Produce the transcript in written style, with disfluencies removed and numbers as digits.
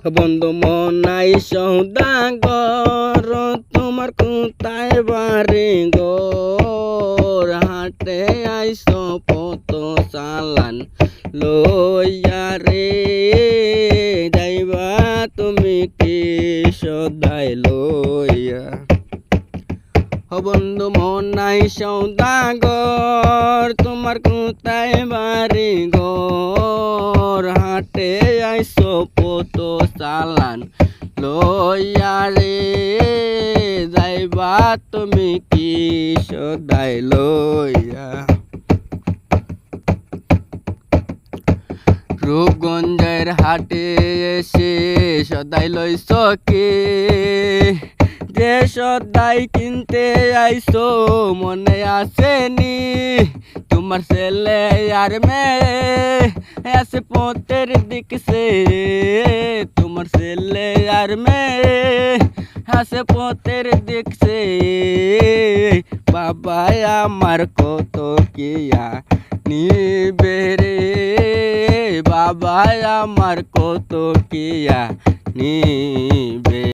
বন্ধু মনাই সৌদাগর তোমার কোথায় বাড়ি গোর হাটে আইসো পত চালান লইয়া রে যাইবা তুমি কি সদাই লইয়া বন্ধু মনাই সৌদাগর তোমার কোথায় বাড়ি গোর হাটে আইসো পত চালান লইয়া রে যাইবা তুমি কি সদাই লইয়া রূপগঞ্জের হাটে এসে সদাই লইছ কে যে সদাই কিনতে আইসো মনে আসেনি তোমার ছেলে আর মেয়ে আছে পথের দিক সে তোমার ছেলে আর মেয়ে আছে পথের দিক সে বাবা আমার কত কিয়া নিবে রে বাবা আমার কত কিয়া নিবে।